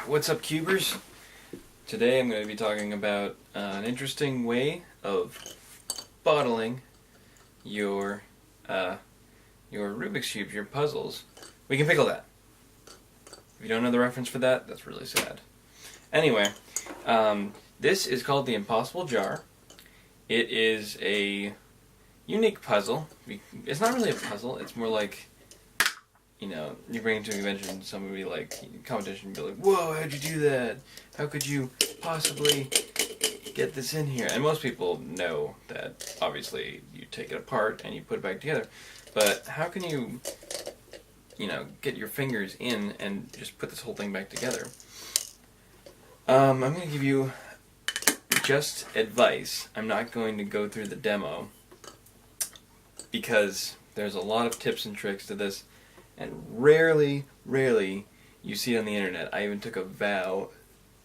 What's up, Cubers? Today I'm going to be talking about an interesting way of bottling your Rubik's Cubes, your puzzles. We can pickle that. If you don't know the reference for that, that's really sad. Anyway, this is called the Impossible Jar. It is a unique puzzle. It's not really a puzzle, it's more like, you know, you bring it to a convention, somebody like, competition, be like, whoa, how'd you do that? How could you possibly get this in here? And most people know that, obviously, you take it apart and you put it back together. But how can you, get your fingers in and just put this whole thing back together? I'm going to give you just advice. I'm not going to go through the demo because there's a lot of tips and tricks to this. And rarely you see it on the internet. I even took a vow.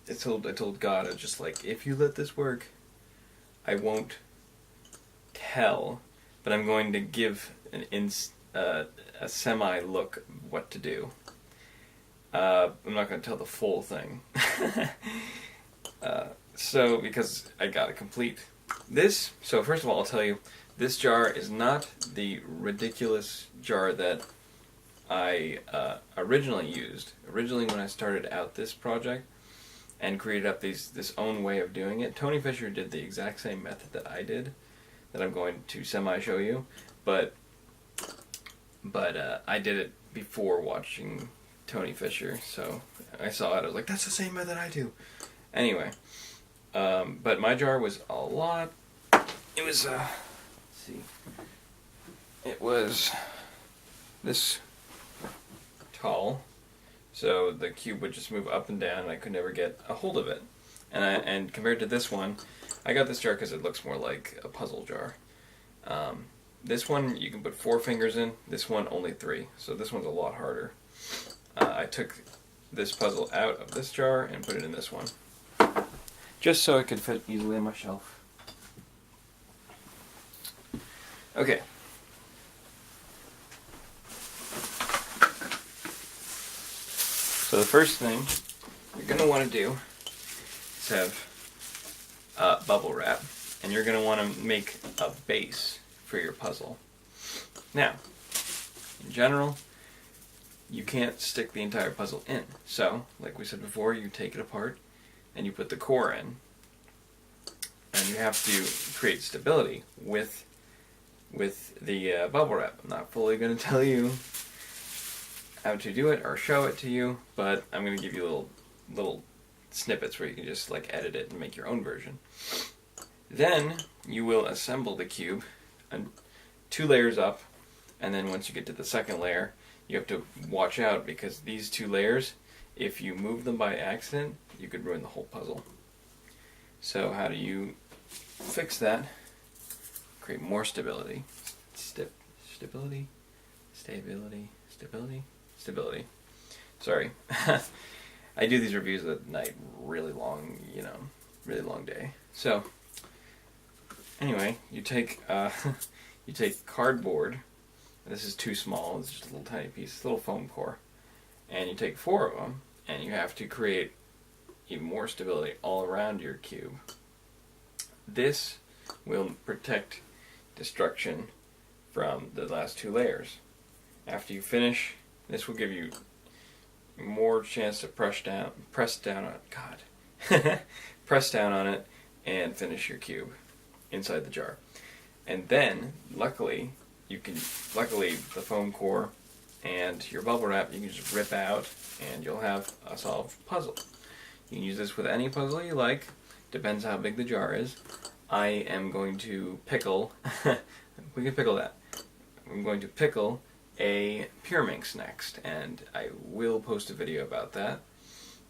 I told God, I was just like, if you let this work, I won't tell, but I'm going to give a semi-look what to do. I'm not going to tell the full thing. Because I got to complete this. So first of all, I'll tell you, this jar is not the ridiculous jar that I originally used. Originally, when I started out this project and created up this own way of doing it, Tony Fisher did the exact same method that I did, that I'm going to semi-show you, but I did it before watching Tony Fisher, so I saw it, I was like, that's the same method I do. Anyway, but my jar was a lot, it was, let's see, it was this tall, so the cube would just move up and down and I could never get a hold of it. And compared to this one, I got this jar because it looks more like a puzzle jar. This one you can put 4 fingers in, this one only 3, so this one's a lot harder. I took this puzzle out of this jar and put it in this one, just so it could fit easily on my shelf. Okay. So the first thing you're going to want to do is have bubble wrap, and you're going to want to make a base for your puzzle. Now, in general, you can't stick the entire puzzle in. So, like we said before, you take it apart and you put the core in, and you have to create stability with the bubble wrap. I'm not fully going to tell you how to do it or show it to you, but I'm going to give you little snippets where you can just like edit it and make your own version. Then you will assemble the cube and 2 layers up, and then once you get to the second layer, you have to watch out because these 2 layers, if you move them by accident, you could ruin the whole puzzle. So how do you fix that? Create more stability. Stability. Sorry. I do these reviews at night, really long day. So, anyway, you take cardboard. This is too small, it's just a little tiny piece, a little foam core. And you take 4 of them, and you have to create even more stability all around your cube. This will protect destruction from the last 2 layers. After you finish, this will give you more chance to press down on it, press down on it and finish your cube inside the jar. And then, luckily, the foam core and your bubble wrap, you can just rip out and you'll have a solved puzzle. You can use this with any puzzle you like, depends how big the jar is. I am going to pickle, we can pickle that. I'm going to pickle a Pyraminx next, and I will post a video about that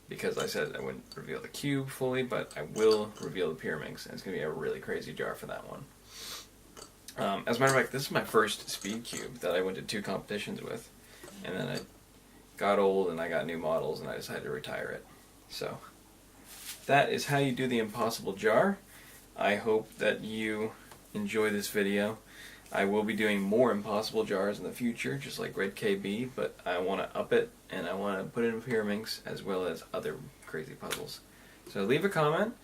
because I said I wouldn't reveal the cube fully, but I will reveal the Pyraminx, and it's going to be a really crazy jar for that one. As a matter of fact, this is my first speed cube that I went to 2 competitions with, and then I got old and I got new models and I decided to retire it. So that is how you do the Impossible Jar. I hope that you enjoy this video. I will be doing more impossible jars in the future, just like Red KB, but I want to up it, and I want to put in Pyraminx as well as other crazy puzzles. So leave a comment,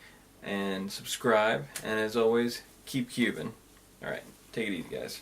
and subscribe, and as always, keep cubing. Alright, take it easy, guys.